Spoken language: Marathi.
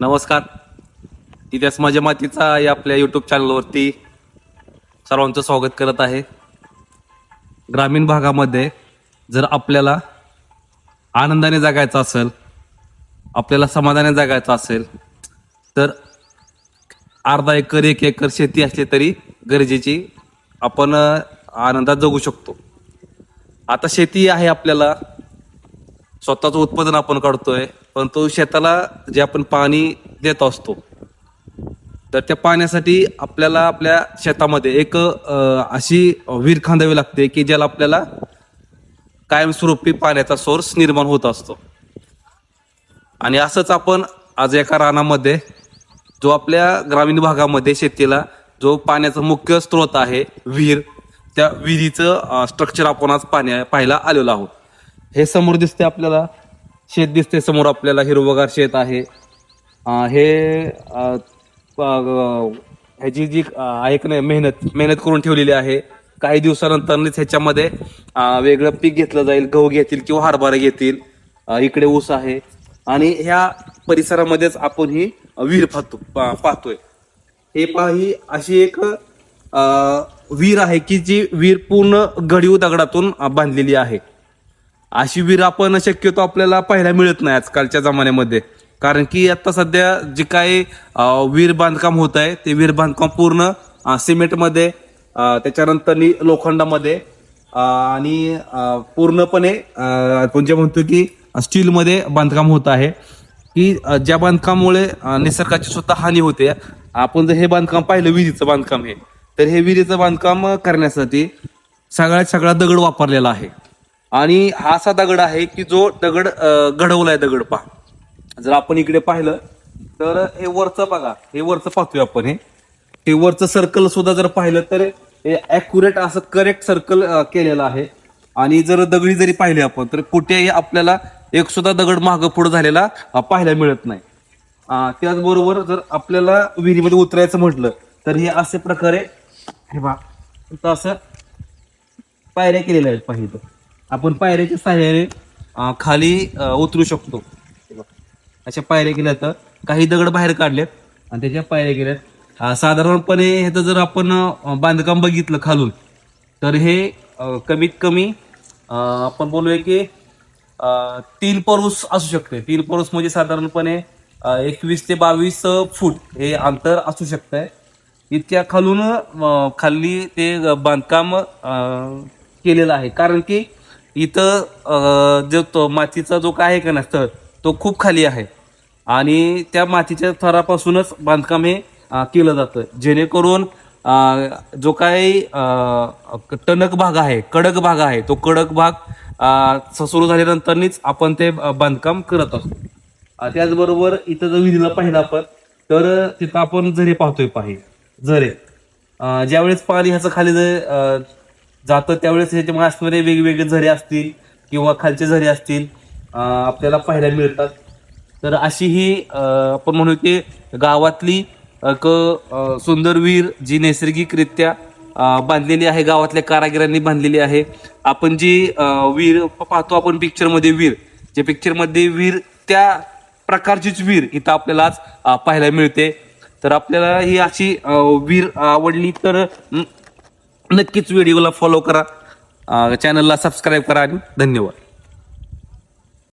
नमस्कार. इतिहास माझ्या मातीचा या आपल्या यूट्यूब चॅनलवरती सर्वांचं स्वागत करत आहे. ग्रामीण भागामध्ये जर आपल्याला आनंदाने जगायचं असेल, आपल्याला समाधाने जगायचं असेल, तर अर्धा एकर 1 एकर शेती असली तरी गरजेची, आपण आनंदात जगू शकतो. आता शेती आहे, आपल्याला स्वतःचं उत्पादन आपण काढतोय, पण तो शेताला जे आपण पाणी देत असतो, तर त्या पाण्यासाठी आपल्याला आपल्या शेतामध्ये एक अशी विहीर खांदावी लागते की ज्याला आपल्याला कायमस्वरूपी पाण्याचा सोर्स निर्माण होत असतो. आणि असंच आपण आज एका रानामध्ये, जो आपल्या ग्रामीण भागामध्ये शेतीला जो पाण्याचा मुख्य स्रोत आहे विहीर, त्या विहिरीचं स्ट्रक्चर आपण आज पाहायला आलेलो आहोत. हे समोर दिसते आपल्याला, शेत दिसते समोर आपल्याला, हिरवगार शेत आहे. हे ह्याची जी आहे की नाही मेहनत करून ठेवलेली आहे. काही दिवसानंतरच ह्याच्यामध्ये वेगळं पीक घेतलं जाईल, गहू घेतील किंवा हरभरा घेतील. इकडे ऊस आहे आणि ह्या परिसरामध्येच आपण ही विहीर पाहतोय. ही अशी एक विहीर आहे की जी विहीर पूर्ण गढीव दगडातून बांधलेली आहे. अशी विहीर आपण शक्यतो आपल्याला पाहायला मिळत नाही आजकालच्या जमान्यामध्ये, कारण की आता सध्या जे काही विहीर बांधकाम होत आहे ते विहीर बांधकाम पूर्ण सिमेंटमध्ये, त्याच्यानंतर लोखंडामध्ये आणि पूर्णपणे आपण जे म्हणतो की स्टीलमध्ये बांधकाम होत आहे, की ज्या बांधकामामुळे निसर्गाची सुद्धा हानी होते. आपण जर हे बांधकाम पाहिलं, विहिरीचं बांधकाम हे, तर हे विहिरीचं बांधकाम करण्यासाठी सगळा दगड वापरलेला आहे. आणि हा असा दगड आहे की जो दगड घडवलाय दगड पहा. जर आपण इकडे पाहिलं तर हे वरचं बघा, हे वरचं पाहतोय आपण, हे वरचं सर्कल सुद्धा जर पाहिलं तर हे ॲक्युरेट असं करेक्ट सर्कल केलेलं आहे. आणि जर दगडी जरी पाहिले आपण तर कुठेही आपल्याला एक सुद्धा दगड मागं पुढं झालेला पाहायला मिळत नाही. त्याचबरोबर जर आपल्याला विहिरीमध्ये उतरायचं म्हटलं तर हे असे प्रकारे हे बघा, असं पायऱ्या केलेल्या आहेत. पाहिजे आपण पायऱ्याच्या सहाय्याने खाली उतरू शकतो. अशा पायऱ्या केल्या, तर काही दगड बाहेर काढलेत आणि त्याच्या पायऱ्या केल्यात. साधारणपणे ह्याचं जर आपण बांधकाम बघितलं खालून, तर हे कमीत कमी आपण बोलूया की 3 परूस असू शकते. 3 परूस म्हणजे साधारणपणे 21 ते 22 फूट हे अंतर असू शकतंय. इतक्या खाली ते बांधकाम केलेलं आहे, कारण की इथं जो तो मातीचा जो काय आहे का ना स्थळ, तो खूप खाली आहे आणि त्या मातीच्या थरापासूनच बांधकाम हे केलं जातं, जेणेकरून जो काही टणक भाग आहे, कडक भाग आहे, तो कडक भाग सुरू झाल्यानंतरच आपण ते बांधकाम करत असतो. त्याचबरोबर इथं जर विहिरीला पाहिलं आपण, तर तिथं आपण झरे पाहतोय. झरे ज्यावेळेस पाणी ह्याचं खाली जातं त्यावेळेस ह्याच्या मासमध्ये वेगवेगळे झरे असतील किंवा खालचे झरे असतील आपल्याला पाहायला मिळतात. तर अशी ही आपण म्हणू की गावातली एक सुंदर विहीर, जी नैसर्गिकरित्या बांधलेली आहे, गावातल्या कारागिरांनी बांधलेली आहे. आपण जी विहीर पाहतो आपण पिक्चरमध्ये, जे पिक्चरमध्ये विहीर, त्या प्रकारचीच विहीर इथं आपल्याला आज पाहायला मिळते. तर आपल्याला ही अशी विहीर आवडली तर नक्कीच व्हिडिओला फॉलो करा, चॅनलला सबस्क्राईब करा आणि धन्यवाद.